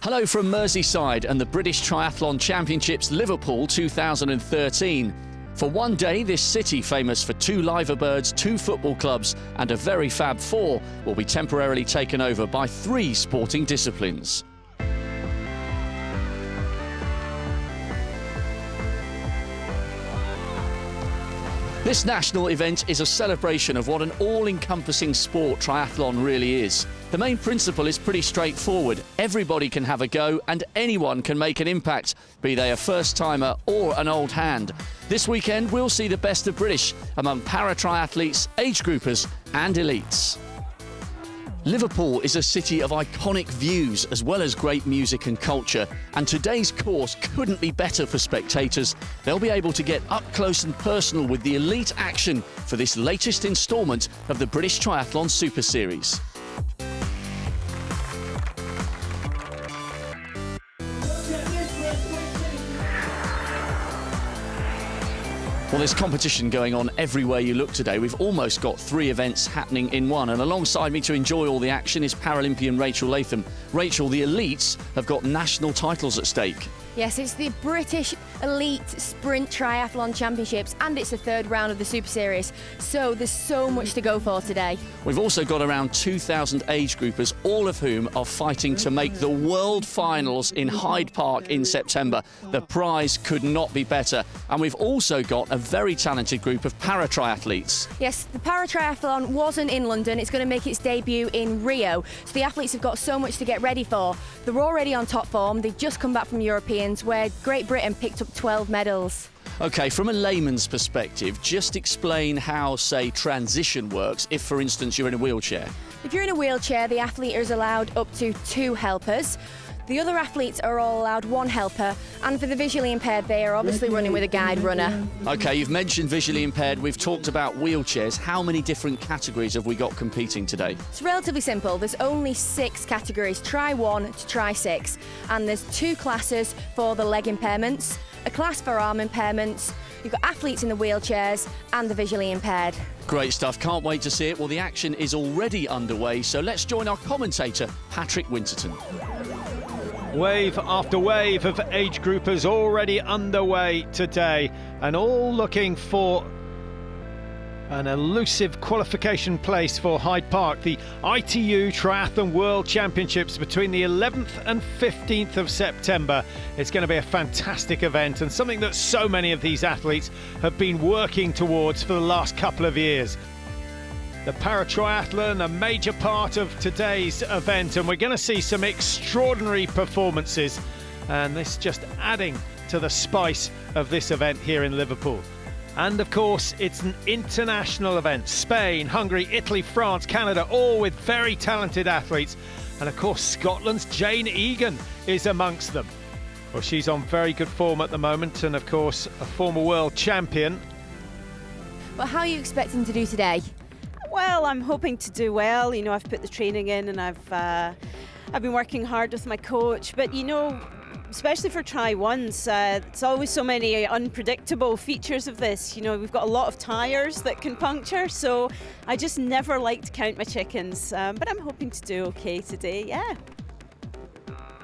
Hello from Merseyside and the British Triathlon Championships Liverpool 2013. For one day, this city, famous for 2 liver birds, 2 football clubs and a very fab 4, will be temporarily taken over by 3 sporting disciplines. This national event is a celebration of what an all-encompassing sport triathlon really is. The main principle is pretty straightforward. Everybody can have a go and anyone can make an impact, be they a first-timer or an old hand. This weekend we'll see the best of British among para-triathletes, age groupers and elites. Liverpool is a city of iconic views as well as great music and culture, and today's course couldn't be better for spectators. They'll be able to get up close and personal with the elite action for this latest instalment of the British Triathlon Super Series. Well, there's competition going on everywhere you look today. We've almost got 3 events happening in one, and alongside me to enjoy all the action is Paralympian Rachel Latham. Rachel, the elites have got national titles at stake. Yes, it's the British Elite Sprint Triathlon Championships and it's the 3rd round of the Super Series, so there's so much to go for today. We've also got around 2,000 age groupers, all of whom are fighting to make the World Finals in Hyde Park in September. The prize could not be better. And we've also got a very talented group of para-triathletes. Yes, the paratriathlon wasn't in London, it's going to make its debut in Rio, so the athletes have got so much to get ready for. They're already on top form, they've just come back from Europeans where Great Britain picked up 12 medals. OK, from a layman's perspective, just explain how, say, transition works if, for instance, you're in a wheelchair. If you're in a wheelchair, the athlete is allowed up to 2 helpers. The other athletes are all allowed 1 helper, and for the visually impaired, they are obviously running with a guide runner. OK, you've mentioned visually impaired, we've talked about wheelchairs. How many different categories have we got competing today? It's relatively simple. There's only 6 categories, try 1 to try 6, and there's 2 classes for the leg impairments, a class for arm impairments. You've got athletes in the wheelchairs and the visually impaired. Great stuff, can't wait to see it. Well, the action is already underway, so let's join our commentator, Patrick Winterton. Wave after wave of age groupers already underway today, and all looking for an elusive qualification place for Hyde Park, the ITU Triathlon World Championships between the 11th and 15th of September. It's going to be a fantastic event and something that so many of these athletes have been working towards for the last couple of years. The paratriathlon, a major part of today's event, and we're going to see some extraordinary performances, and this just adding to the spice of this event here in Liverpool. And of course, it's an international event. Spain, Hungary, Italy, France, Canada, all with very talented athletes. And of course, Scotland's Jane Egan is amongst them. Well, she's on very good form at the moment, and of course, a former world champion. But how are you expecting to do today? Well, I'm hoping to do well. You know, I've put the training in and I've been working hard with my coach. But you know, especially for try-ones, it's always so many unpredictable features of this. You know, we've got a lot of tyres that can puncture, so I just never like to count my chickens. But I'm hoping to do okay today, yeah.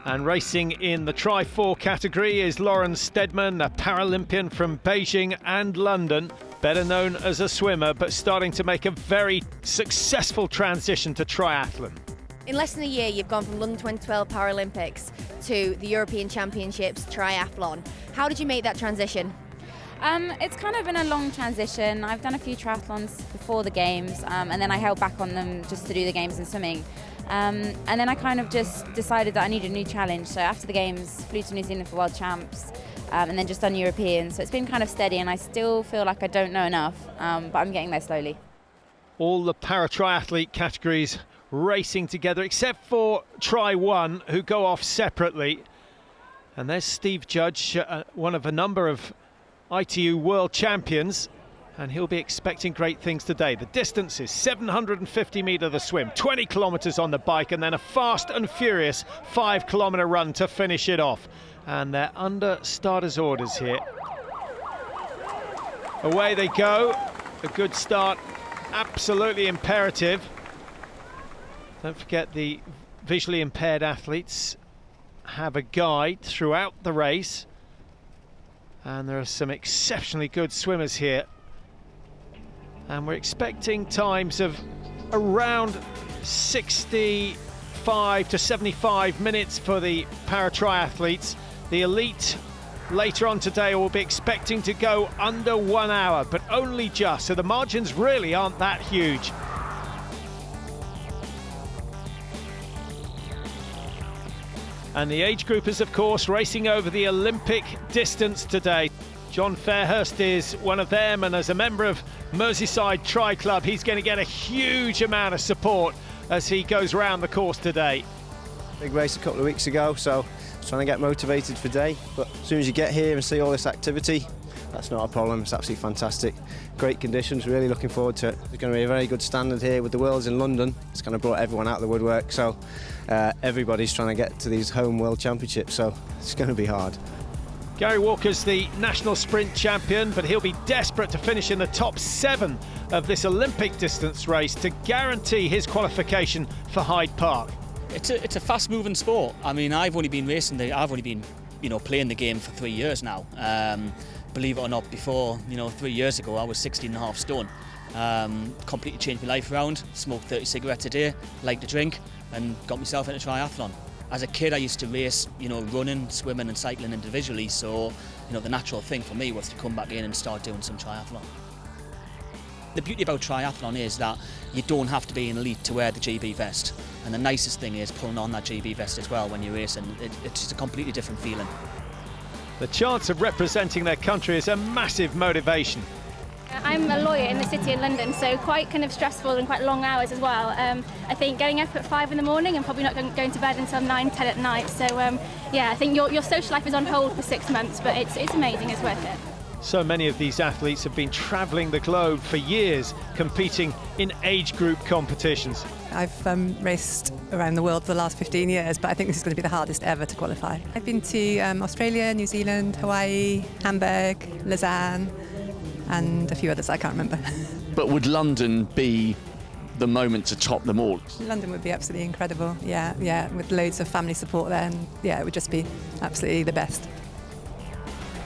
And racing in the Tri-4 category is Lauren Steadman, a Paralympian from Beijing and London, better known as a swimmer, but starting to make a very successful transition to triathlon. In less than a year, you've gone from London 2012 Paralympics to the European Championships Triathlon. How did you make that transition? It's kind of been a long transition. I've done a few triathlons before the games, and then I held back on them just to do the games in swimming. And then I kind of just decided that I needed a new challenge. So after the games, flew to New Zealand for World Champs, and then just done European. So it's been kind of steady, and I still feel like I don't know enough, but I'm getting there slowly. All the para-triathlete categories racing together, except for Tri-1, who go off separately. And there's Steve Judge, one of a number of ITU world champions, and he'll be expecting great things today. The distance is 750 metre the swim, 20 kilometres on the bike, and then a fast and furious 5-kilometre run to finish it off. And they're under starters' orders here. Away they go. A good start, absolutely imperative. Don't forget the visually impaired athletes have a guide throughout the race, and there are some exceptionally good swimmers here, and we're expecting times of around 65 to 75 minutes for the para-triathletes. The elite later on today will be expecting to go under 1 hour, but only just, so the margins really aren't that huge. And the age groupers, of course, racing over the Olympic distance today. John Fairhurst is one of them, and as a member of Merseyside Tri Club, he's going to get a huge amount of support as he goes around the course today. Big race a couple of weeks ago, so trying to get motivated for day, but as soon as you get here and see all this activity, that's not a problem. It's absolutely fantastic. Great conditions, really looking forward to it. There's going to be a very good standard here with the Worlds in London. It's kind of brought everyone out of the woodwork, so everybody's trying to get to these home World Championships, so it's going to be hard. Gary Walker's the national sprint champion, but he'll be desperate to finish in the top 7 of this Olympic distance race to guarantee his qualification for Hyde Park. It's a fast-moving sport. I mean, I've only been playing the game for 3 years now. Believe it or not, before 3 years ago, I was 16.5 stone. Completely changed my life around. Smoked 30 cigarettes a day, liked to drink, and got myself into triathlon. As a kid, I used to race, running, swimming, and cycling individually. So, the natural thing for me was to come back in and start doing some triathlon. The beauty about triathlon is that you don't have to be an elite to wear the GB vest. And the nicest thing is pulling on that GB vest as well when you're racing. It's just a completely different feeling. The chance of representing their country is a massive motivation. I'm a lawyer in the city of London, so quite kind of stressful and quite long hours as well. I think getting up at 5 in the morning and probably not going to bed until 9, 10 at night. So yeah, I think your social life is on hold for 6 months, but it's amazing, it's worth it. So many of these athletes have been travelling the globe for years, competing in age group competitions. I've raced around the world for the last 15 years, but I think this is going to be the hardest ever to qualify. I've been to Australia, New Zealand, Hawaii, Hamburg, Lausanne, and a few others I can't remember. But would London be the moment to top them all? London would be absolutely incredible, yeah, with loads of family support there, and yeah, it would just be absolutely the best.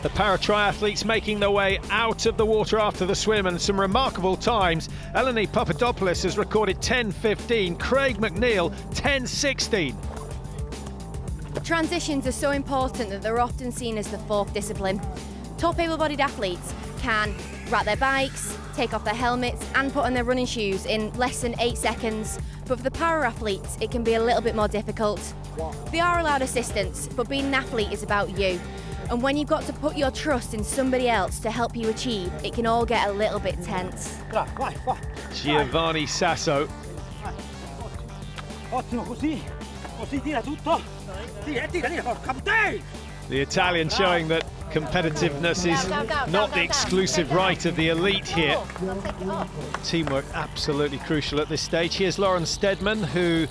The para-triathletes making their way out of the water after the swim, and some remarkable times. Eleni Papadopoulos has recorded 10:15, Craig McNeil 10:16. Transitions are so important that they're often seen as the fourth discipline. Top able-bodied athletes can ride their bikes, take off their helmets and put on their running shoes in less than 8 seconds. But for the para-athletes, it can be a little bit more difficult. They are allowed assistance, but being an athlete is about you. And when you've got to put your trust in somebody else to help you achieve, it can all get a little bit tense. Giovanni Sasso. The Italian showing that competitiveness is not the exclusive right of the elite here. Teamwork absolutely crucial at this stage. Here's Lauren Steadman, who,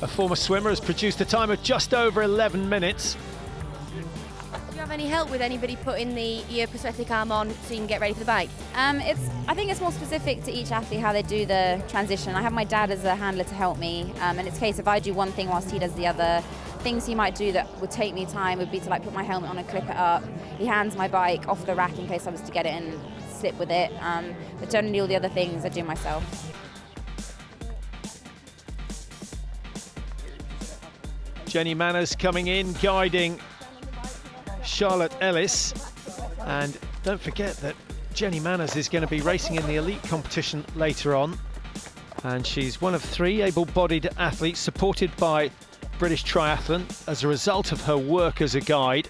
a former swimmer, has produced a time of just over 11 minutes. Do you have any help with anybody putting the ear prosthetic arm on so you can get ready for the bike? I think it's more specific to each athlete how they do the transition. I have my dad as a handler to help me, and it's a case if I do one thing whilst he does the other. Things he might do that would take me time would be to put my helmet on and clip it up. He hands my bike off the rack in case I was to get it and slip with it. But generally all the other things I do myself. Jenny Manners coming in, guiding Charlotte Ellis. And don't forget that Jenny Manners is going to be racing in the elite competition later on. And she's one of 3 able-bodied athletes supported by British Triathlon as a result of her work as a guide,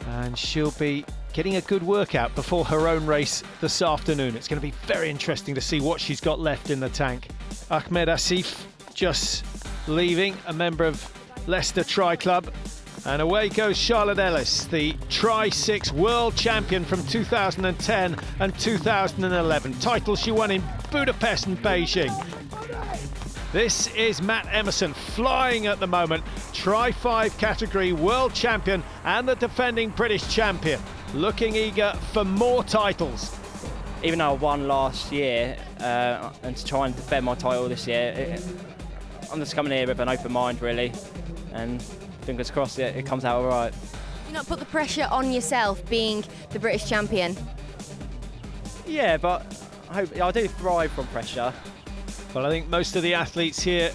and she'll be getting a good workout before her own race this afternoon. It's going to be very interesting to see what she's got left in the tank. Ahmed Asif just leaving, a member of Leicester Tri Club, and away goes Charlotte Ellis, the Tri-6 world champion from 2010 and 2011, titles she won in Budapest and Beijing. This is Matt Emerson, flying at the moment, Tri-5 category world champion and the defending British champion, looking eager for more titles. Even though I won last year, and to try and defend my title this year, I'm just coming here with an open mind, really. and fingers crossed it comes out all right. You not put the pressure on yourself being the British champion? Yeah, but I do thrive from pressure. Well, I think most of the athletes here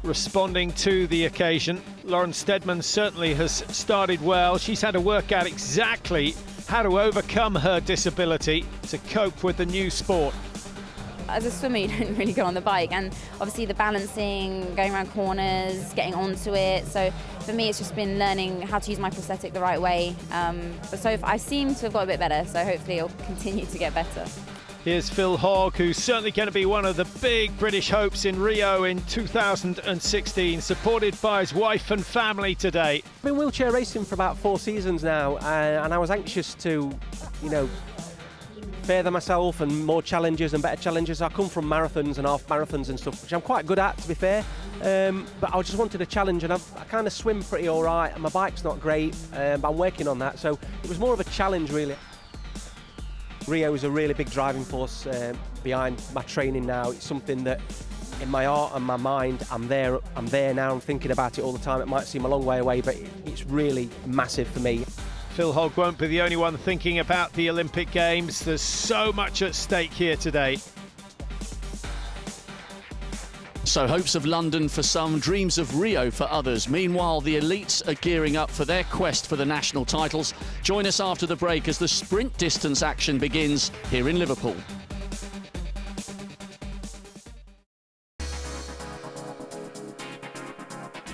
responding to the occasion. Lauren Steadman certainly has started well. She's had to work out exactly how to overcome her disability to cope with the new sport. As a swimmer, you don't really go on the bike, and obviously the balancing, going around corners, getting onto it. So for me, it's just been learning how to use my prosthetic the right way. But so I seem to have got a bit better, so hopefully it'll continue to get better. Here's Phil Hogg, who's certainly going to be one of the big British hopes in Rio in 2016, supported by his wife and family today. I've been wheelchair racing for about 4 seasons now, and I was anxious to, further myself and more challenges and better challenges. I come from marathons and half marathons and stuff, which I'm quite good at, to be fair. But I just wanted a challenge, and I kind of swim pretty all right, and my bike's not great, but I'm working on that. So it was more of a challenge, really. Rio is a really big driving force behind my training now. It's something that in my heart and my mind, I'm there now, I'm thinking about it all the time. It might seem a long way away, but it's really massive for me. Phil Hogg won't be the only one thinking about the Olympic Games. There's so much at stake here today. So hopes of London for some, dreams of Rio for others. Meanwhile, the elites are gearing up for their quest for the national titles. Join us after the break as the sprint distance action begins here in Liverpool.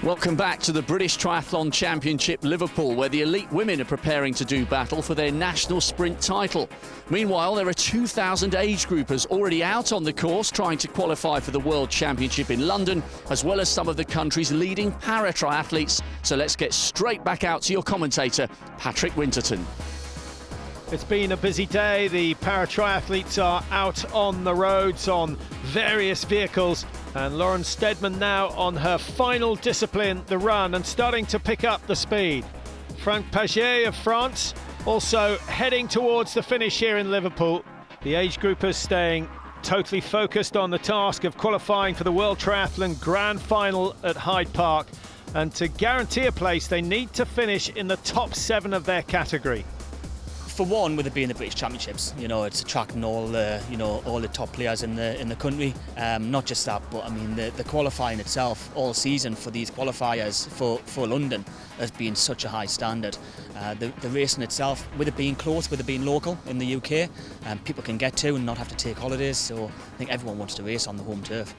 Welcome back to the British Triathlon Championship Liverpool, where the elite women are preparing to do battle for their national sprint title. Meanwhile, there are 2,000 age groupers already out on the course trying to qualify for the World Championship in London, as well as some of the country's leading para-triathletes. So let's get straight back out to your commentator, Patrick Winterton. It's been a busy day. The para-triathletes are out on the roads on various vehicles, and Lauren Steadman now on her final discipline, the run, and starting to pick up the speed. Franck Paget of France also heading towards the finish here in Liverpool. The age groupers staying totally focused on the task of qualifying for the World Triathlon Grand Final at Hyde Park, and to guarantee a place they need to finish in the top 7 of their category. For one, with it being the British Championships, it's attracting all the, all the top players in the country. Not just that, but I mean the qualifying itself all season for these qualifiers for London has been such a high standard. The racing itself, with it being close, with it being local in the UK, people can get to and not have to take holidays. So I think everyone wants to race on the home turf.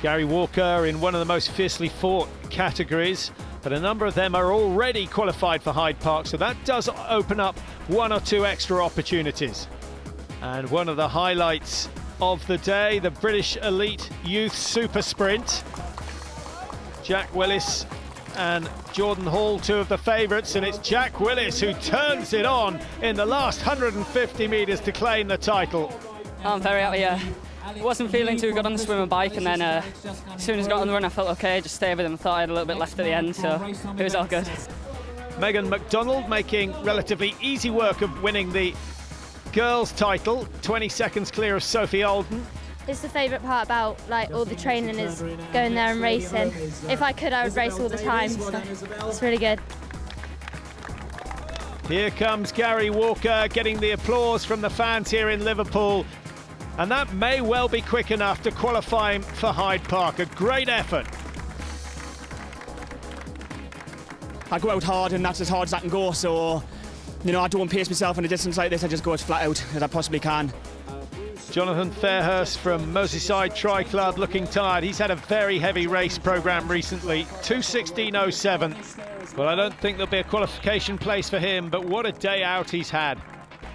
Gary Walker in one of the most fiercely fought categories, but a number of them are already qualified for Hyde Park, so that does open up 1 or 2 extra opportunities. And one of the highlights of the day, the British Elite Youth Super Sprint. Jack Willis and Jordan Hall, 2 of the favourites, and it's Jack Willis who turns it on in the last 150 metres to claim the title. I'm very happy, yeah. Wasn't feeling too good on the swim and bike, and then as soon as I got on the run I felt okay, just stayed with him. I thought I had a little bit left at the end, so it was all good. Megan McDonald making relatively easy work of winning the girls' title, 20 seconds clear of Sophie Olden. It's the favourite part about all the training is going there and racing. If I could, I would race all the time, so it's really good. Here comes Gary Walker getting the applause from the fans here in Liverpool. And that may well be quick enough to qualify him for Hyde Park. A great effort. I go out hard, and that's as hard as I can go. So, I don't pace myself in a distance like this. I just go as flat out as I possibly can. Jonathan Fairhurst from Merseyside Tri Club looking tired. He's had a very heavy race programme recently. 2:16.07. Well, I don't think there'll be a qualification place for him, but what a day out he's had.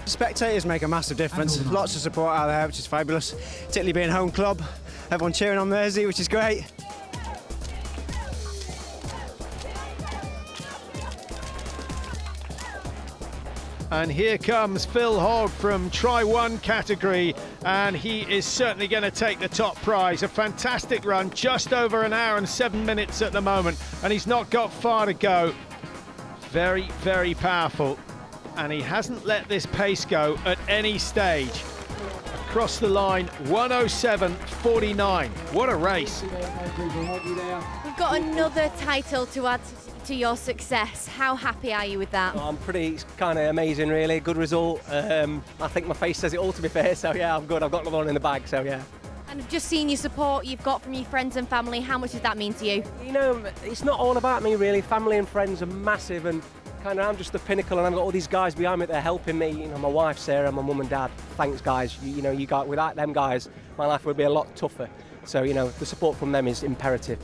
Spectators make a massive difference. Lots of support out there, which is fabulous. Particularly being home club. Everyone cheering on Mersey, which is great. And here comes Phil Hogg from Tri-1 category, and he is certainly going to take the top prize. A fantastic run, just over 1 hour and 7 minutes at the moment, and he's not got far to go. Very, very powerful. And he hasn't let this pace go at any stage. A across the line, 1:07.49. What a race. We've got another title to add to your success. How happy are you with that? I'm pretty, kind of amazing really, good result. I think my face says it all, to be fair, so yeah, I'm good. I've got another one in the bag, so yeah. And I've just seen your support you've got from your friends and family. How much does that mean to you? You know, it's not all about me really. Family and friends are massive, and kind of I'm just the pinnacle, and I've got all these guys behind me that are helping me. You know, my wife Sarah, my mum and dad. Thanks guys. You know, you got, without them guys, my life would be a lot tougher. So you know, the support from them is imperative.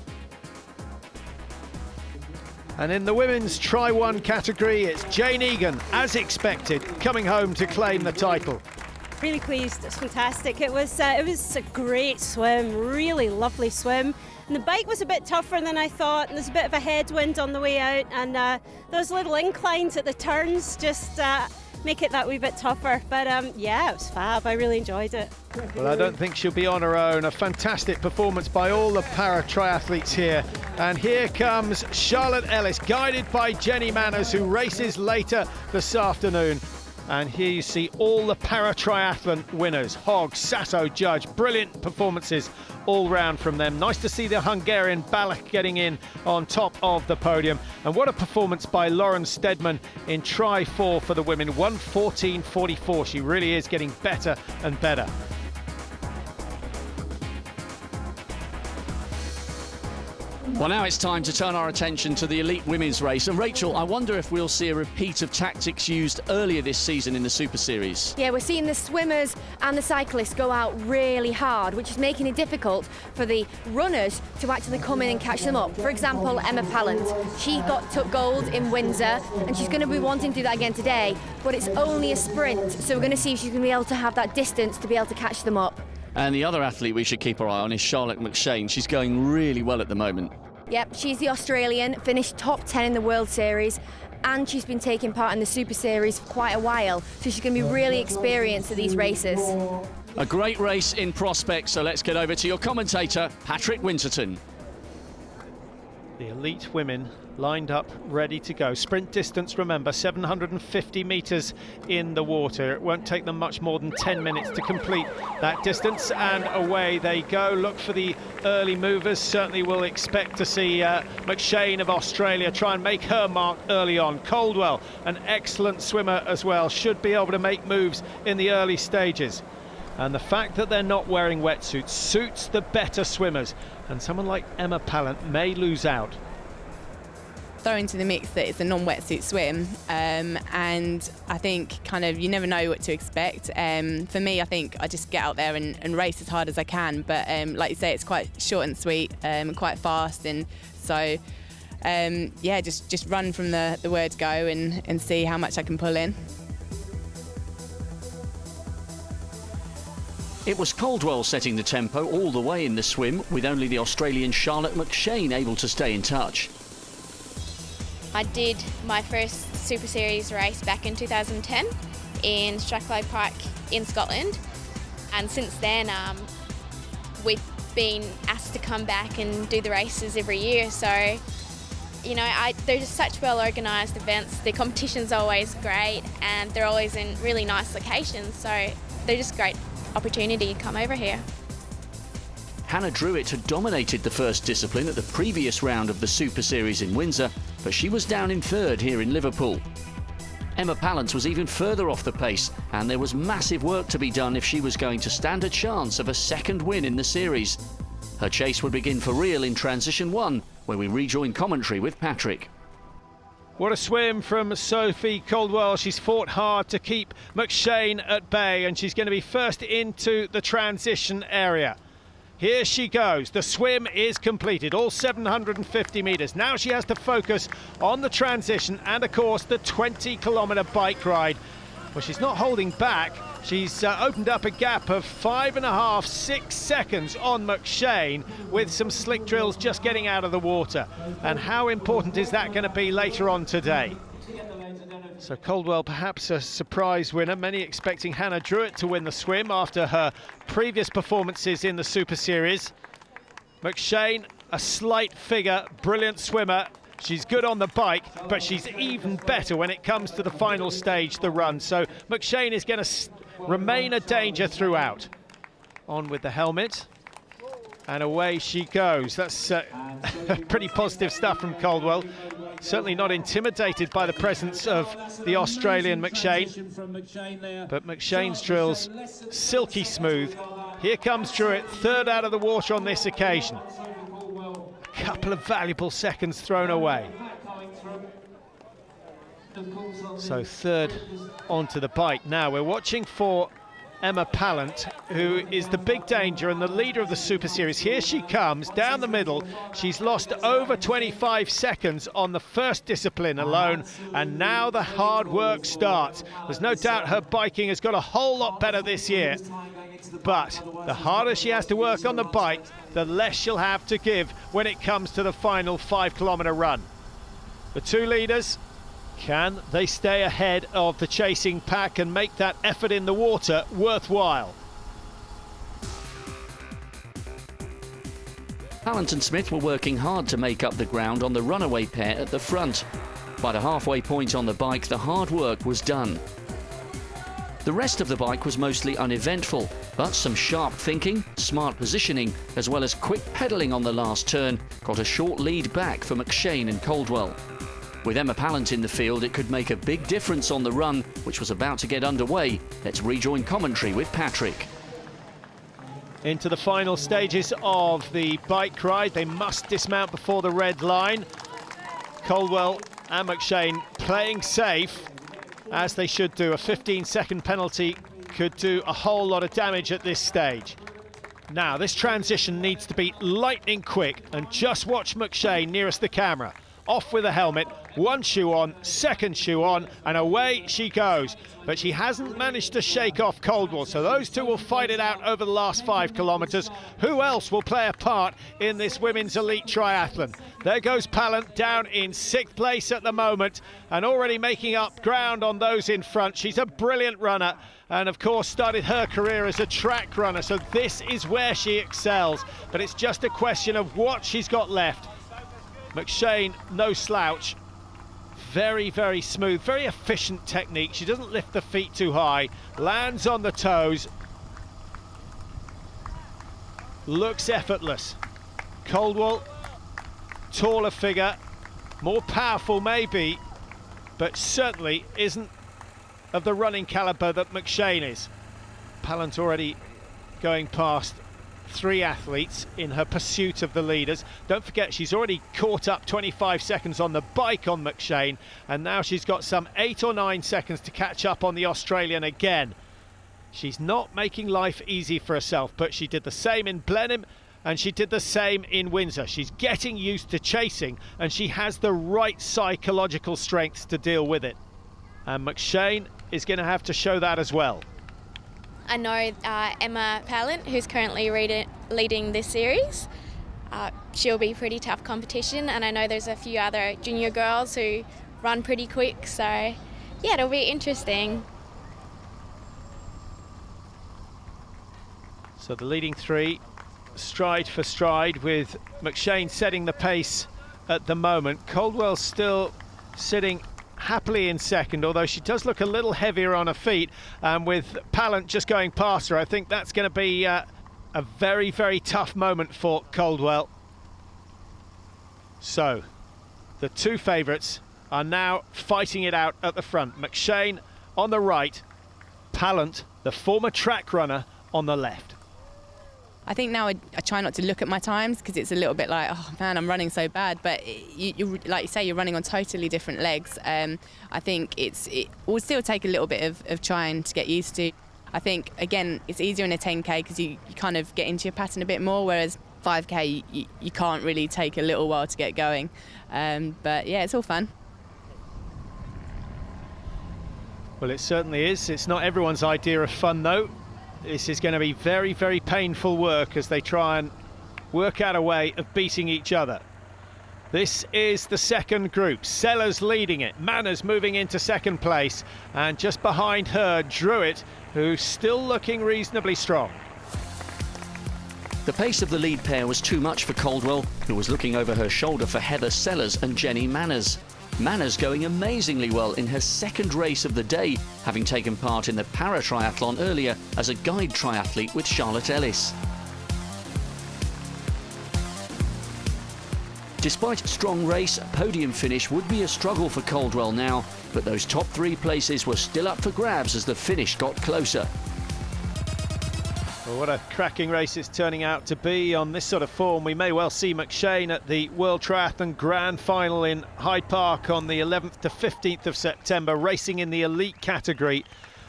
And in the women's Tri-1 category, it's Jane Egan, as expected, coming home to claim the title. Really pleased, it's fantastic. It was a great swim, really lovely swim. And the bike was a bit tougher than I thought, and there's a bit of a headwind on the way out, and those little inclines at the turns just make it that wee bit tougher. But yeah, it was fab, I really enjoyed it. Well, I don't think she'll be on her own. A fantastic performance by all the para-triathletes here. And here comes Charlotte Ellis, guided by Jenny Manners, who races later this afternoon. And here you see all the para-triathlon winners. Hogg, Sato, Judge, brilliant performances all round from them. Nice to see the Hungarian Balak getting in on top of the podium. And what a performance by Lauren Steadman in Tri-4 for the women, 1:14.44. She really is getting better and better. Well, now it's time to turn our attention to the elite women's race. And Rachel, I wonder if we'll see a repeat of tactics used earlier this season in the Super Series. Yeah, we're seeing the swimmers and the cyclists go out really hard, which is making it difficult for the runners to actually come in and catch them up. For example, Emma Pallant, she took gold in Windsor, and she's going to be wanting to do that again today, but it's only a sprint, so we're going to see if she's going to be able to have that distance to be able to catch them up. And the other athlete we should keep our eye on is Charlotte McShane. She's going really well at the moment. Yep, she's the Australian, finished top 10 in the World Series, and she's been taking part in the Super Series for quite a while, so she's going to be really experienced at these races. A great race in prospect, so let's get over to your commentator, Patrick Winterton. The elite women lined up, ready to go. Sprint distance, remember, 750 metres in the water. It won't take them much more than 10 minutes to complete that distance, and away they go. Look for the early movers. Certainly will expect to see McShane of Australia try and make her mark early on. Caldwell, an excellent swimmer as well, should be able to make moves in the early stages. And the fact that they're not wearing wetsuits suits the better swimmers, and someone like Emma Pallant may lose out. Throw into the mix that it's a non-wetsuit swim, and I think kind of you never know what to expect. For me, I think I just get out there and race as hard as I can, but like you say, it's quite short and sweet, quite fast, and so yeah, just run from the word go and see how much I can pull in. It was Caldwell setting the tempo all the way in the swim, with only the Australian Charlotte McShane able to stay in touch. I did my first Super Series race back in 2010 in Strathclyde Park in Scotland, and since then we've been asked to come back and do the races every year. So, you know, they're just such well organised events. The competition's always great, and they're always in really nice locations, so they're just great opportunity to come over here. Hannah Druitt had dominated the first discipline at the previous round of the Super Series in Windsor, but she was down in third here in Liverpool. Emma Pallant was even further off the pace, and there was massive work to be done if she was going to stand a chance of a second win in the series. Her chase would begin for real in Transition 1, where we rejoin commentary with Patrick. What a swim from Sophie Caldwell. She's fought hard to keep McShane at bay, and she's going to be first into the transition area. Here she goes. The swim is completed, all 750 metres. Now she has to focus on the transition and, of course, the 20-kilometre bike ride. Well, she's not holding back. She's opened up a gap of 5.5, 6 seconds on McShane, with some slick drills just getting out of the water. And how important is that going to be later on today? So Caldwell perhaps a surprise winner, many expecting Hannah Druitt to win the swim after her previous performances in the Super Series. McShane, a slight figure, brilliant swimmer. She's good on the bike, but she's even better when it comes to the final stage, the run. So McShane is going to remain a danger throughout. on with the helmet. And away she goes. That's pretty positive stuff from Caldwell. Certainly not intimidated by the presence of the Australian McShane. But McShane's drill's silky smooth. Here comes Druitt, third out of the water on this occasion. A couple of valuable seconds thrown away. So third onto the bike. Now we're watching for Emma Pallant, who is the big danger and the leader of the Super Series. Here she comes down the middle. She's lost over 25 seconds on the first discipline alone, and now the hard work starts. There's no doubt her biking has got a whole lot better this year, but the harder she has to work on the bike, the less she'll have to give when it comes to the final 5-kilometre run. The two leaders, can they stay ahead of the chasing pack and make that effort in the water worthwhile? Pallant and Smith were working hard to make up the ground on the runaway pair at the front. By the halfway point on the bike, the hard work was done. The rest of the bike was mostly uneventful, but some sharp thinking, smart positioning, as well as quick pedalling on the last turn got a short lead back for McShane and Caldwell. With Emma Pallant in the field, it could make a big difference on the run, which was about to get underway. Let's rejoin commentary with Patrick. Into the final stages of the bike ride. They must dismount before the red line. Caldwell and McShane playing safe, as they should do. A 15-second penalty could do a whole lot of damage at this stage. Now, this transition needs to be lightning quick, and just watch McShane nearest the camera. Off with the helmet, one shoe on, second shoe on, and away she goes. But she hasn't managed to shake off Caldwell, so those two will fight it out over the last 5 kilometres. Who else will play a part in this women's elite triathlon? There goes Pallant down in 6th place at the moment, and already making up ground on those in front. She's a brilliant runner, and of course started her career as a track runner, so this is where she excels. But it's just a question of what she's got left. McShane, no slouch, very, very smooth, very efficient technique. She doesn't lift the feet too high, lands on the toes, looks effortless. Caldwell, taller figure, more powerful maybe, but certainly isn't of the running calibre that McShane is. Pallant already going past 3 athletes in her pursuit of the leaders. Don't forget, she's already caught up 25 seconds on the bike on McShane, and now she's got some 8 or 9 seconds to catch up on the Australian again. She's not making life easy for herself, but she did the same in Blenheim and she did the same in Windsor. She's getting used to chasing, and she has the right psychological strength to deal with it. And McShane is going to have to show that as well. I know Emma Pallant, who's currently leading this series. She'll be pretty tough competition, and I know there's a few other junior girls who run pretty quick, so yeah, it'll be interesting. So the leading 3, stride for stride, with McShane setting the pace at the moment. Caldwell still sitting happily in second, although she does look a little heavier on her feet, and with Pallant just going past her, I think that's going to be a very, very tough moment for Caldwell. So the 2 favourites are now fighting it out at the front. McShane on the right, Pallant, the former track runner, on the left. I think now I try not to look at my times, because it's a little bit like, oh man, I'm running so bad. But you like you say, you're running on totally different legs. I think it will still take a little bit of trying to get used to. I think, again, it's easier in a 10K because you kind of get into your pattern a bit more, whereas 5K, you can't really take a little while to get going. But yeah, it's all fun. Well, it certainly is. It's not everyone's idea of fun, though. This is going to be very, very painful work as they try and work out a way of beating each other. This is the second group. Sellers leading it. Manners moving into second place. And just behind her, Druitt, who's still looking reasonably strong. The pace of the lead pair was too much for Caldwell, who was looking over her shoulder for Heather Sellers and Jenny Manners. Manners going amazingly well in her second race of the day, having taken part in the paratriathlon earlier as a guide triathlete with Charlotte Ellis. Despite a strong race, a podium finish would be a struggle for Caldwell now, but those top 3 places were still up for grabs as the finish got closer. Well, what a cracking race it's turning out to be. On this sort of form, we may well see McShane at the World Triathlon Grand Final in Hyde Park on the 11th to 15th of September, racing in the elite category.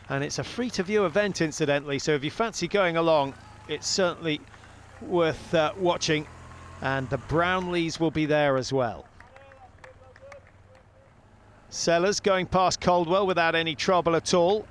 And it's a free-to-view event, incidentally, so if you fancy going along, it's certainly worth watching. And the Brownlees will be there as well. Sellers going past Caldwell without any trouble at all.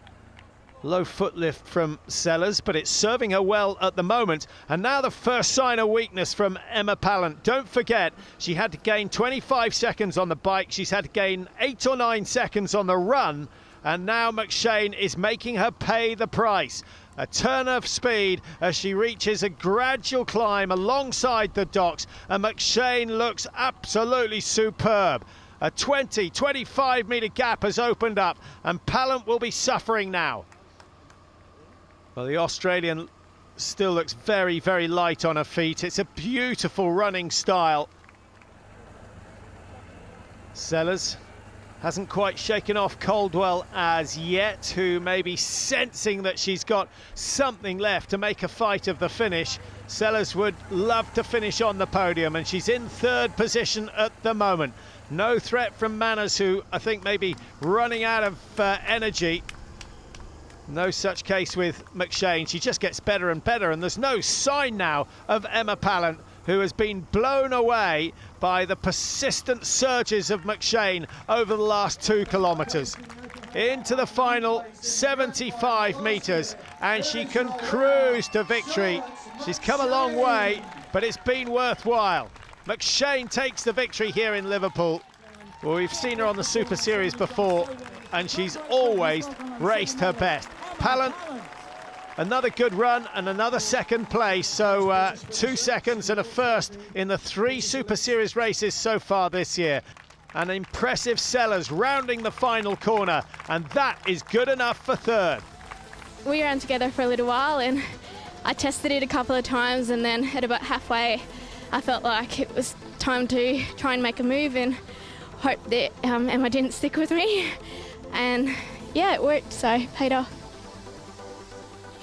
Low foot lift from Sellers, but it's serving her well at the moment. And now the first sign of weakness from Emma Pallant. Don't forget, she had to gain 25 seconds on the bike. She's had to gain 8 or 9 seconds on the run. And now McShane is making her pay the price. A turn of speed as she reaches a gradual climb alongside the docks. And McShane looks absolutely superb. A 20-25 metre gap has opened up and Pallant will be suffering now. Well, the Australian still looks very, very light on her feet. It's a beautiful running style. Sellers hasn't quite shaken off Caldwell as yet, who may be sensing that she's got something left to make a fight of the finish. Sellers would love to finish on the podium, and she's in 3rd position at the moment. No threat from Manners, who I think may be running out of energy. No such case with McShane. She just gets better and better, and there's no sign now of Emma Pallant, who has been blown away by the persistent surges of McShane over the last 2 kilometres. Into the final 75 metres, and she can cruise to victory. She's come a long way, but it's been worthwhile. McShane takes the victory here in Liverpool. Well, we've seen her on the Super Series before, and she's always raced her best. Pallant, another good run and another 2nd place, so 2 seconds and a 1st in the 3 Super Series races so far this year. An impressive Sellers rounding the final corner, and that is good enough for 3rd. We ran together for a little while and I tested it a couple of times, and then at about halfway I felt like it was time to try and make a move and hope that Emma didn't stick with me, and yeah, it worked, so paid off.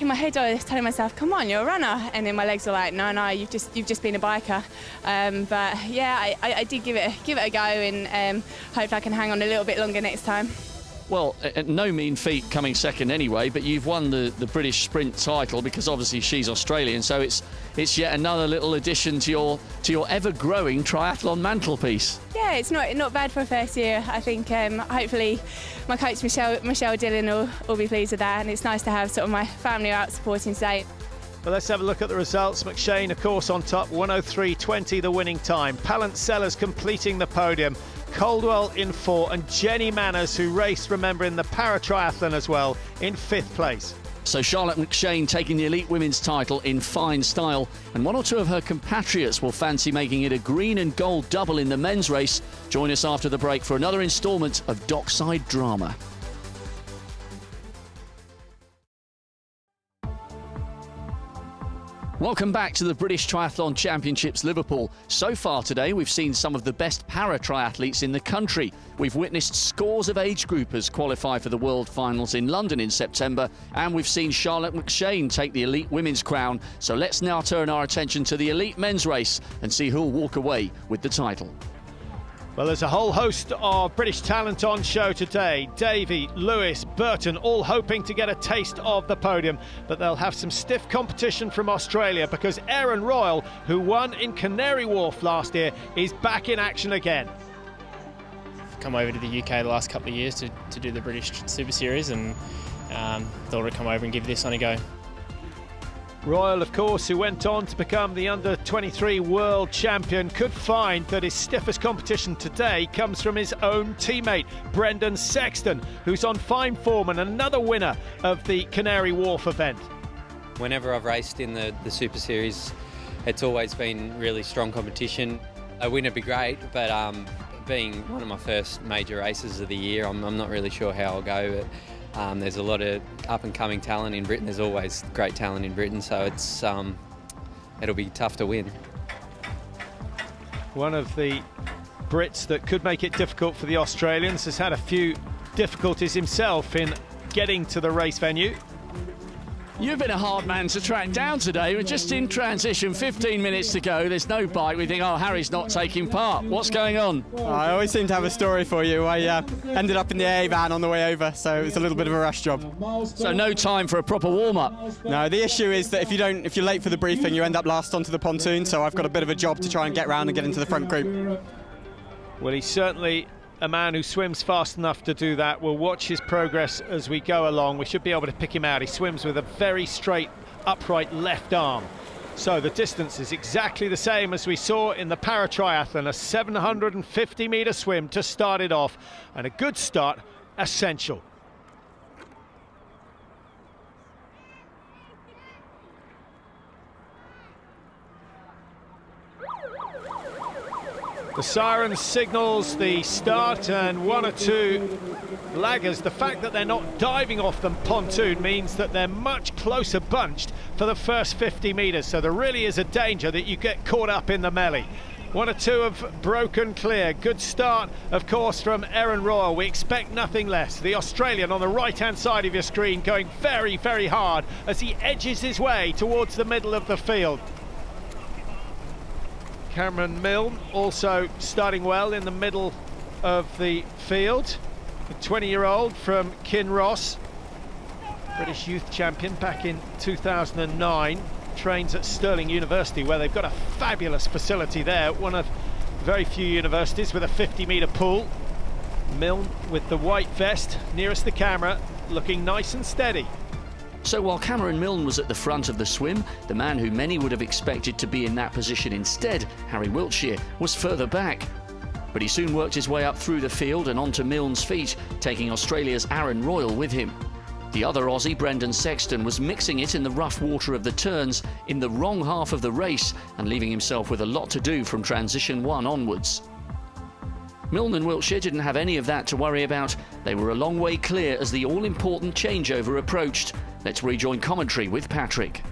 In my head I was telling myself, come on, you're a runner, and then my legs were like, no, you've just been a biker. But yeah, I did give it a go, and hopefully I can hang on a little bit longer next time. Well, no mean feat coming 2nd anyway, but you've won the British sprint title because obviously she's Australian, so it's yet another little addition to your ever-growing triathlon mantelpiece. Yeah, it's not bad for a first year. I think hopefully my coach Michelle Dillon will be pleased with that, and it's nice to have sort of my family out supporting today. Well, let's have a look at the results. McShane, of course, on top, 1:03.20 the winning time. Pallant, Sellers completing the podium. Caldwell in 4, and Jenny Manners, who raced, remember, in the paratriathlon as well, in 5th place. So Charlotte McShane taking the elite women's title in fine style, and 1 or 2 of her compatriots will fancy making it a green and gold double in the men's race. Join us after the break for another instalment of Dockside Drama. Welcome back to the British Triathlon Championships Liverpool. So far today, we've seen some of the best para-triathletes in the country. We've witnessed scores of age groupers qualify for the World Finals in London in September, and we've seen Charlotte McShane take the elite women's crown. So let's now turn our attention to the elite men's race and see who'll walk away with the title. Well, there's a whole host of British talent on show today. Davey, Lewis, Burton, all hoping to get a taste of the podium, but they'll have some stiff competition from Australia because Aaron Royal, who won in Canary Wharf last year, is back in action again. I've come over to the UK the last couple of years to do the British Super Series, and thought I'd come over and give this one a go. Royal, of course, who went on to become the under-23 world champion, could find that his stiffest competition today comes from his own teammate, Brendan Sexton, who's on fine form and another winner of the Canary Wharf event. Whenever I've raced in the Super Series, it's always been really strong competition. A win would be great, but being one of my first major races of the year, I'm not really sure how I'll go, but there's a lot of up-and-coming talent in Britain. There's always great talent in Britain, so it's it'll be tough to win. One of the Brits that could make it difficult for the Australians has had a few difficulties himself in getting to the race venue. You've been a hard man to track down today. We're just in transition, 15 minutes to go. There's no bike. We think, oh, Harry's not taking part. What's going on? I always seem to have a story for you. I ended up in the AA van on the way over, so it's a little bit of a rush job. So no time for a proper warm-up? No, the issue is that if you're late for the briefing, you end up last onto the pontoon, so I've got a bit of a job to try and get round and get into the front group. Well, he's certainly a man who swims fast enough to do that. We'll watch his progress as we go along. We should be able to pick him out. He swims with a very straight, upright left arm. So the distance is exactly the same as we saw in the paratriathlon, a 750-metre swim to start it off, and a good start essential. The siren signals the start, and one or two laggers. The fact that they're not diving off the pontoon means that they're much closer bunched for the first 50 metres, so there really is a danger that you get caught up in the melee. One or two have broken clear. Good start, of course, from Aaron Royal. We expect nothing less. The Australian on the right-hand side of your screen going very, very hard as he edges his way towards the middle of the field. Cameron Milne also starting well in the middle of the field. A 20-year-old from Kinross, British youth champion back in 2009, trains at Stirling University, where they've got a fabulous facility there, one of very few universities with a 50-metre pool. Milne with the white vest nearest the camera, looking nice and steady. So while Cameron Milne was at the front of the swim, the man who many would have expected to be in that position instead, Harry Wiltshire, was further back. But he soon worked his way up through the field and onto Milne's feet, taking Australia's Aaron Royal with him. The other Aussie, Brendan Sexton, was mixing it in the rough water of the turns in the wrong half of the race and leaving himself with a lot to do from transition 1 onwards. Milne and Wiltshire didn't have any of that to worry about. They were a long way clear as the all-important changeover approached. Let's rejoin commentary with Patrick.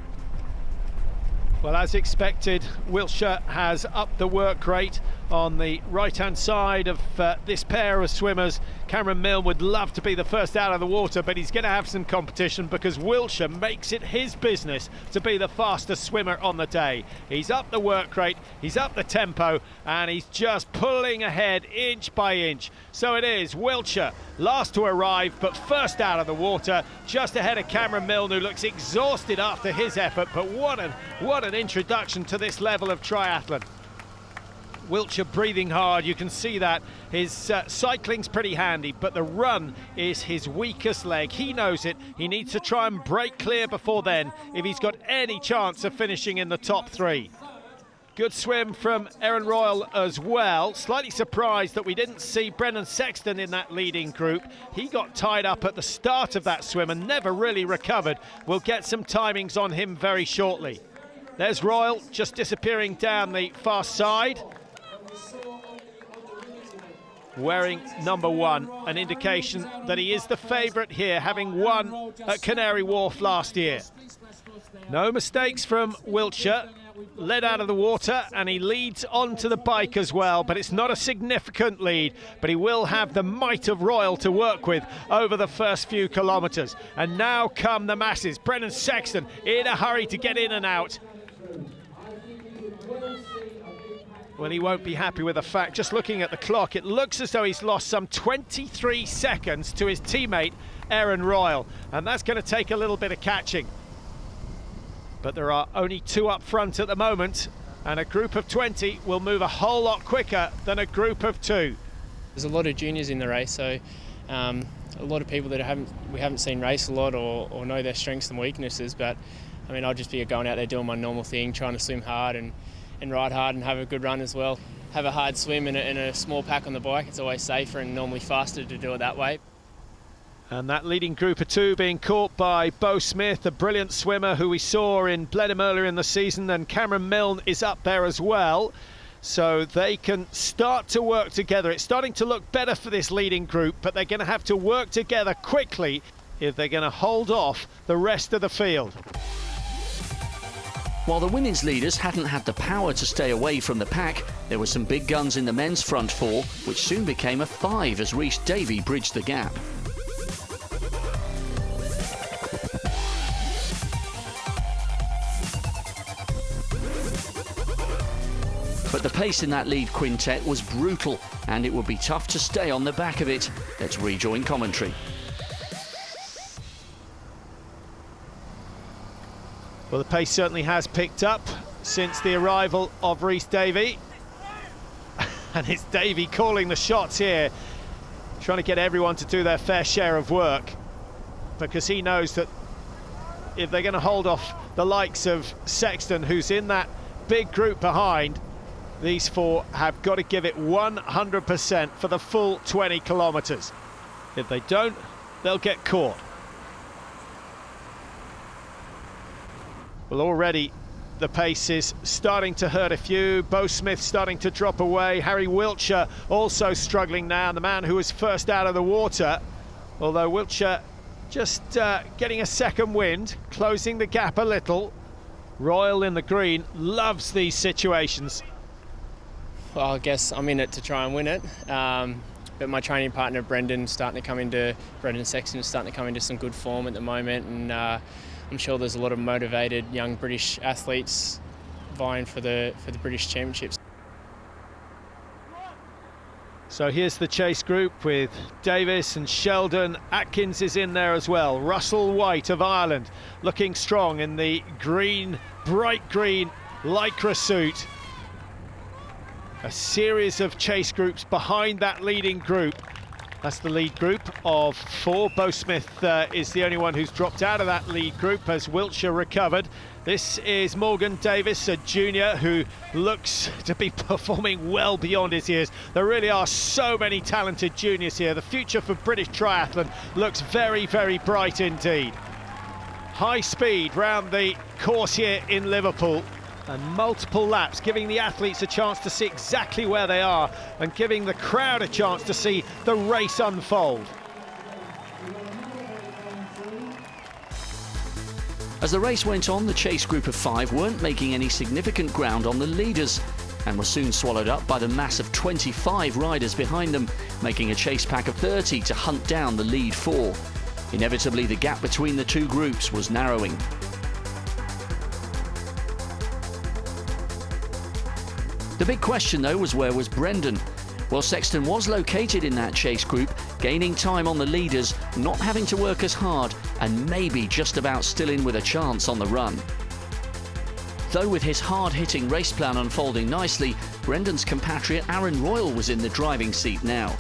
Well, as expected, Wiltshire has upped the work rate on the right-hand side of this pair of swimmers. Cameron Milne would love to be the first out of the water, but he's going to have some competition because Wiltshire makes it his business to be the fastest swimmer on the day. He's upped the work rate, he's upped the tempo, and he's just pulling ahead inch by inch. So it is Wiltshire, last to arrive, but first out of the water, just ahead of Cameron Milne, who looks exhausted after his effort, but what an introduction to this level of triathlon. Wiltshire breathing hard, you can see that. His cycling's pretty handy, but the run is his weakest leg. He knows it. He needs to try and break clear before then if he's got any chance of finishing in the top 3. Good swim from Aaron Royal as well. Slightly surprised that we didn't see Brendan Sexton in that leading group. He got tied up at the start of that swim and never really recovered. We'll get some timings on him very shortly. There's Royal just disappearing down the far side, wearing number 1, an indication that he is the favourite here, having won at Canary Wharf last year. No mistakes from Wiltshire, led out of the water, and he leads onto the bike as well, but it's not a significant lead, but he will have the might of Royal to work with over the first few kilometres. And now come the masses. Brendan Sexton in a hurry to get in and out. Well, he won't be happy with the fact, just looking at the clock, it looks as though he's lost some 23 seconds to his teammate, Aaron Royal, and that's going to take a little bit of catching. But there are only 2 up front at the moment, and a group of 20 will move a whole lot quicker than a group of 2. There's a lot of juniors in the race, so a lot of people that we haven't seen race a lot or know their strengths and weaknesses, but I mean, I'll just be going out there doing my normal thing, trying to swim hard and ride hard and have a good run as well. Have a hard swim in a small pack on the bike. It's always safer and normally faster to do it that way. And that leading group of 2 being caught by Beau Smith, a brilliant swimmer who we saw in Blenheim earlier in the season, and Cameron Milne is up there as well. so they can start to work together. It's starting to look better for this leading group, but they're going to have to work together quickly if they're going to hold off the rest of the field. While the women's leaders hadn't had the power to stay away from the pack, there were some big guns in the men's front four, which soon became a 5 as Rhys Davey bridged the gap. But the pace in that lead quintet was brutal, and it would be tough to stay on the back of it. Let's rejoin commentary. Well, the pace certainly has picked up since the arrival of Rhys Davey. And it's Davey calling the shots here, trying to get everyone to do their fair share of work, because he knows that if they're going to hold off the likes of Sexton, who's in that big group behind, these four have got to give it 100% for the full 20 kilometres. If they don't, they'll get caught. Well, already the pace is starting to hurt a few. Bo Smith starting to drop away. Harry Wiltshire also struggling now, the man who was first out of the water. Although Wiltshire just getting a second wind, closing the gap a little. Royal in the green loves these situations. Well, I guess I'm in it to try and win it. But my training partner Brendan Sexton is starting to come into some good form at the moment, and I'm sure there's a lot of motivated young British athletes vying for the British Championships. So here's the chase group with Davis and Sheldon. Atkins is in there as well. Russell White of Ireland looking strong in the green, bright green lycra suit. A series of chase groups behind that leading group. That's the lead group of 4. Bo Smith is the only one who's dropped out of that lead group as Wiltshire recovered. This is Morgan Davis, a junior who looks to be performing well beyond his years. There really are so many talented juniors here. The future for British triathlon looks very, very bright indeed. High speed round the course here in Liverpool, and multiple laps, giving the athletes a chance to see exactly where they are and giving the crowd a chance to see the race unfold. As the race went on, the chase group of 5 weren't making any significant ground on the leaders and were soon swallowed up by the mass of 25 riders behind them, making a chase pack of 30 to hunt down the lead 4. Inevitably, the gap between the two groups was narrowing. The big question, though, was where was Brendan? Well, Sexton was located in that chase group, gaining time on the leaders, not having to work as hard, and maybe just about still in with a chance on the run. Though with his hard-hitting race plan unfolding nicely, Brendan's compatriot Aaron Royal was in the driving seat now.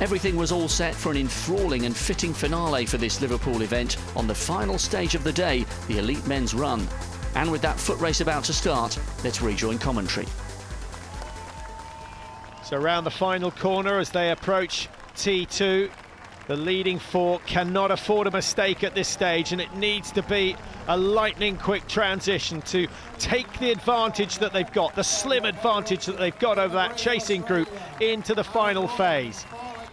Everything was all set for an enthralling and fitting finale for this Liverpool event on the final stage of the day, the elite men's run. And with that foot race about to start, let's rejoin commentary. So around the final corner as they approach T2, the leading 4 cannot afford a mistake at this stage, and it needs to be a lightning quick transition to take the advantage that they've got, the slim advantage that they've got over that chasing group into the final phase.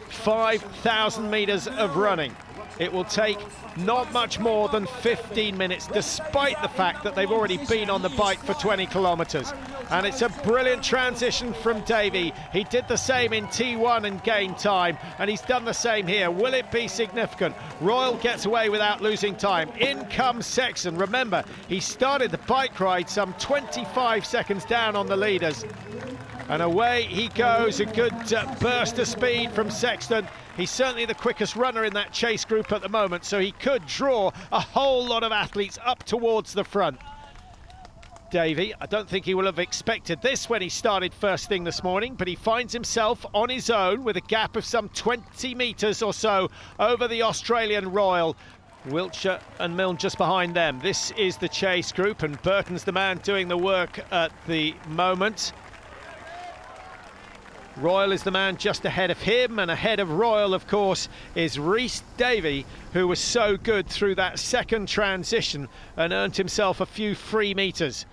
5,000 metres of running. It will take not much more than 15 minutes, despite the fact that they've already been on the bike for 20 kilometres. And it's a brilliant transition from Davey. He did the same in T1 and gained time, and he's done the same here. Will it be significant? Royal gets away without losing time. In comes Sexton. Remember, he started the bike ride some 25 seconds down on the leaders. And away he goes, a good burst of speed from Sexton. He's certainly the quickest runner in that chase group at the moment, so he could draw a whole lot of athletes up towards the front. Davey, I don't think he will have expected this when he started first thing this morning, but he finds himself on his own with a gap of some 20 metres or so over the Australian Royal. Wiltshire and Milne just behind them. This is the chase group, and Burton's the man doing the work at the moment. Royal is the man just ahead of him, and ahead of Royal, of course, is Rhys Davey, who was so good through that second transition and earned himself a few free metres.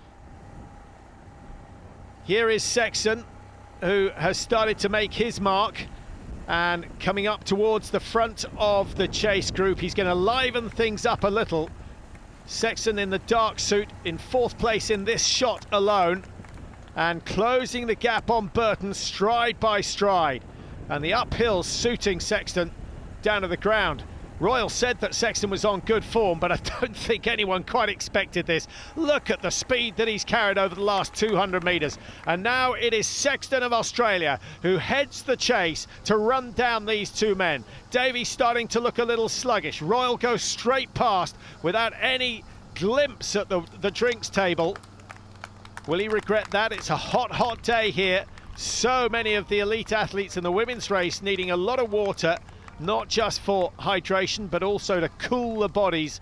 Here is Sexton, who has started to make his mark, and coming up towards the front of the chase group. He's going to liven things up a little. Sexton in the dark suit in 4th place in this shot alone, and closing the gap on Burton stride by stride, and the uphill suiting Sexton down to the ground. Royal said that Sexton was on good form, but I don't think anyone quite expected this. Look at the speed that he's carried over the last 200 metres. And now it is Sexton of Australia who heads the chase to run down these two men. Davey starting to look a little sluggish. Royal goes straight past without any glimpse at the drinks table. Will he regret that? It's a hot, hot day here. So many of the elite athletes in the women's race needing a lot of water, not just for hydration, but also to cool the bodies.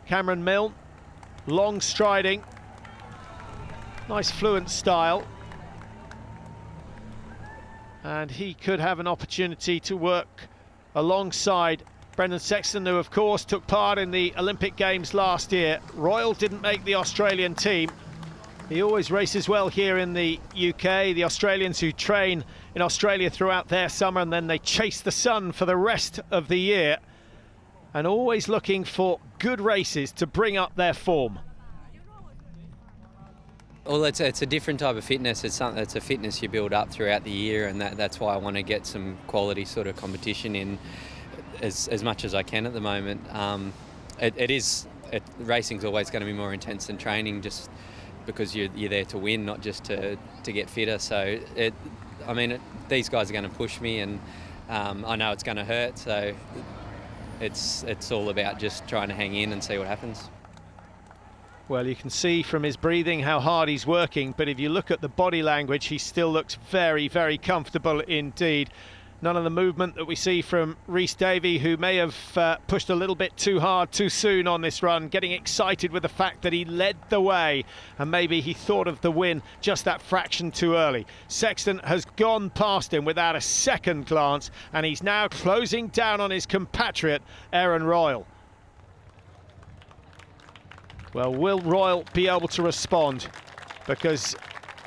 Cameron Milne, long striding, nice fluent style. And he could have an opportunity to work alongside Brendan Sexton, who of course took part in the Olympic Games last year. Royal didn't make the Australian team. He always races well here in the UK. The Australians who train in Australia throughout their summer, and then they chase the sun for the rest of the year, and always looking for good races to bring up their form. Well, it's a different type of fitness. It's a fitness you build up throughout the year, and that's why I want to get some quality sort of competition in as much as I can at the moment. Racing's always going to be more intense than training, just because you're there to win, not just to get fitter. So these guys are going to push me, and I know it's going to hurt. So it's all about just trying to hang in and see what happens. Well, you can see from his breathing how hard he's working, but if you look at the body language, he still looks very, very comfortable indeed. None of the movement that we see from Rhys Davey, who may have pushed a little bit too hard too soon on this run, getting excited with the fact that he led the way, and maybe he thought of the win just that fraction too early. Sexton has gone past him without a second glance, and he's now closing down on his compatriot Aaron Royal. Well, will Royal be able to respond? Because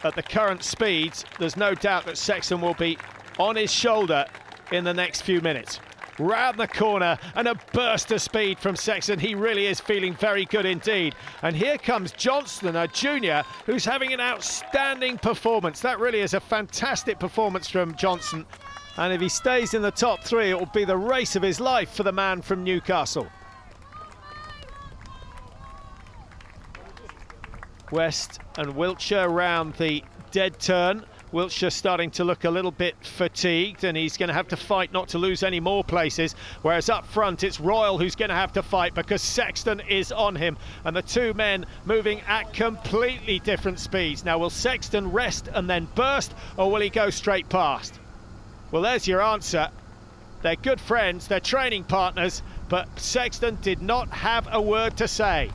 at the current speeds, there's no doubt that Sexton will be on his shoulder in the next few minutes. Round the corner, and a burst of speed from Sexton. He really is feeling very good indeed. And here comes Johnston, a junior, who's having an outstanding performance. That really is a fantastic performance from Johnston. And if he stays in the top 3, it will be the race of his life for the man from Newcastle. West and Wiltshire round the dead turn. Wiltshire starting to look a little bit fatigued, and he's going to have to fight not to lose any more places, whereas up front it's Royal who's going to have to fight because Sexton is on him, and the two men moving at completely different speeds. Now, will Sexton rest and then burst, or will he go straight past? Well, there's your answer. They're good friends, they're training partners, but Sexton did not have a word to say.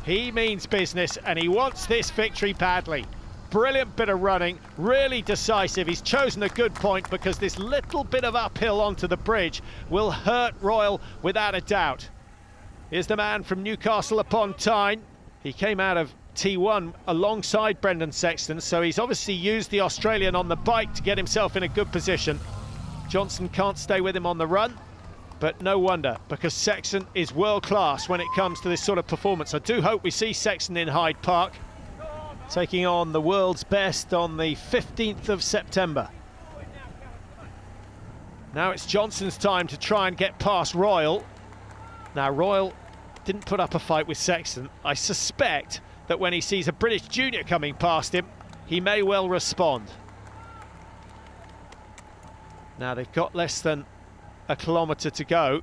He means business, and he wants this victory badly. Brilliant bit of running, really decisive. He's chosen a good point because this little bit of uphill onto the bridge will hurt Royal without a doubt. Here's the man from Newcastle upon Tyne. He came out of T1 alongside Brendan Sexton, so he's obviously used the Australian on the bike to get himself in a good position. Johnson can't stay with him on the run, but no wonder, because Sexton is world class when it comes to this sort of performance. I do hope we see Sexton in Hyde Park, taking on the world's best on the 15th of September. Now it's Johnson's time to try and get past Royal. Now, Royal didn't put up a fight with Sexton. I suspect that when he sees a British junior coming past him, he may well respond. Now, they've got less than a kilometre to go.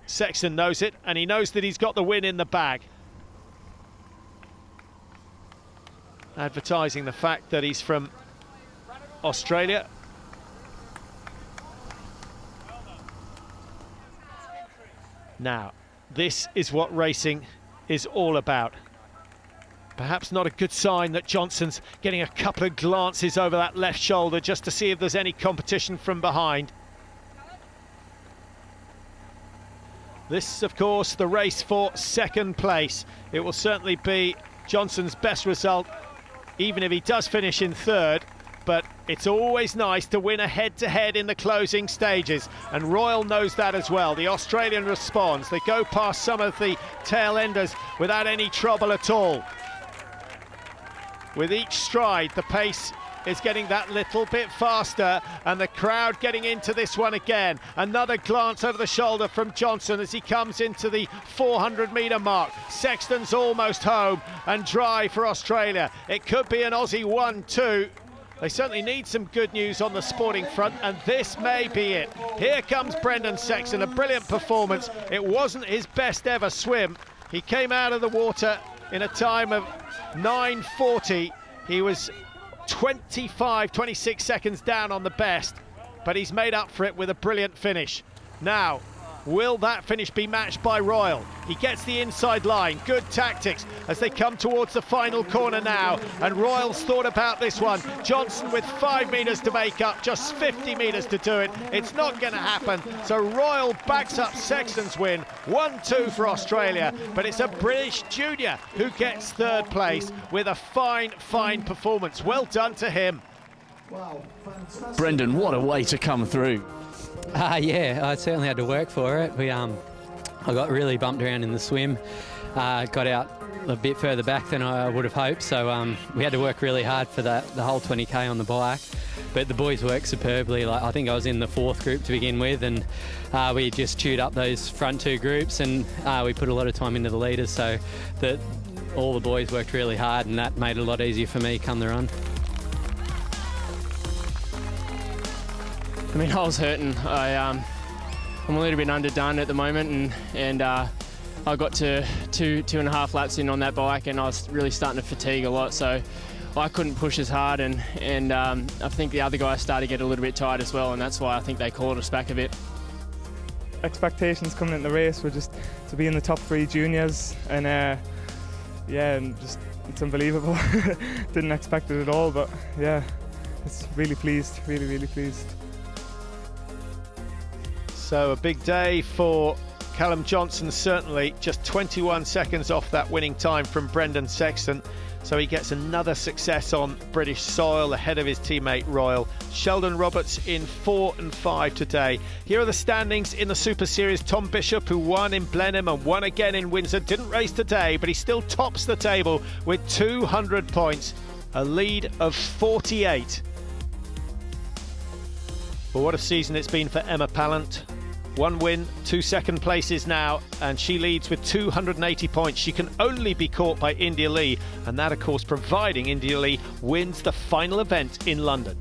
Sexton knows it, and he knows that he's got the win in the bag. Advertising the fact that he's from Australia. Now, this is what racing is all about. Perhaps not a good sign that Johnson's getting a couple of glances over that left shoulder just to see if there's any competition from behind. This, of course, the race for second place. It will certainly be Johnson's best result even if he does finish in third. But it's always nice to win a head-to-head in the closing stages, and Royal knows that as well. The Australian responds. They go past some of the tail-enders without any trouble at all. With each stride, the pace is getting that little bit faster, and the crowd getting into this one again. Another glance over the shoulder from Johnson as he comes into the 400-metre mark. Sexton's almost home and dry for Australia. It could be an Aussie 1-2. They certainly need some good news on the sporting front, and this may be it. Here comes Brendan Sexton, a brilliant performance. It wasn't his best ever swim. He came out of the water in a time of 9:40. He was 26 seconds down on the best, but he's made up for it with a brilliant finish. Now, will that finish be matched by Royal? He gets the inside line. Good tactics as they come towards the final corner now. And Royal's thought about this one. Johnson with 5 metres to make up, just 50 metres to do it. It's not going to happen. So Royal backs up Sexton's win. 1-2 for Australia. But it's a British junior who gets third place with a fine performance. Well done to him. Brendan, what a way to come through. Yeah, I certainly had to work for it. I got really bumped around in the swim, got out a bit further back than I would have hoped, so we had to work really hard for the whole 20k on the bike. But the boys worked superbly. Like, I think I was in the 4th group to begin with, and we just chewed up those front 2 groups, and we put a lot of time into the leaders, so that all the boys worked really hard, and that made it a lot easier for me come the run. I mean, I was hurting. I'm a little bit underdone at the moment, and I got to two and a half laps in on that bike, and I was really starting to fatigue a lot, so I couldn't push as hard, and I think the other guys started to get a little bit tired as well, and that's why I think they called us back a bit. Expectations coming in the race were just to be in the top 3 juniors, and yeah, and just it's unbelievable. Didn't expect it at all, but yeah, it's really pleased, really pleased. So a big day for Callum Johnson, certainly. Just 21 seconds off that winning time from Brendan Sexton. So he gets another success on British soil ahead of his teammate Royal. Sheldon Roberts in 4 and 5 today. Here are the standings in the Super Series. Tom Bishop, who won in Blenheim and won again in Windsor, didn't race today, but he still tops the table with 200 points, a lead of 48. Well, what a season it's been for Emma Pallant. 1 win, 2 second places now, and she leads with 280 points. She can only be caught by India Lee, and that, of course, providing India Lee wins the final event in London.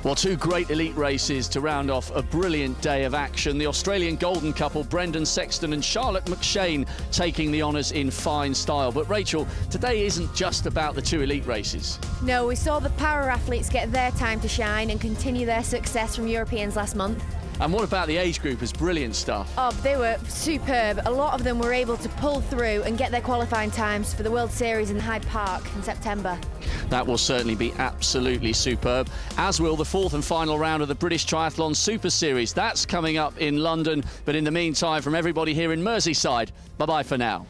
Well, 2 great elite races to round off a brilliant day of action. The Australian golden couple, Brendan Sexton and Charlotte McShane, taking the honours in fine style. But Rachel, today isn't just about the 2 elite races. No, we saw the para-athletes get their time to shine and continue their success from Europeans last month. And what about the age groupers? Brilliant stuff. Oh, they were superb. A lot of them were able to pull through and get their qualifying times for the World Series in Hyde Park in September. That will certainly be absolutely superb, as will the 4th and final round of the British Triathlon Super Series. That's coming up in London. But in the meantime, from everybody here in Merseyside, bye-bye for now.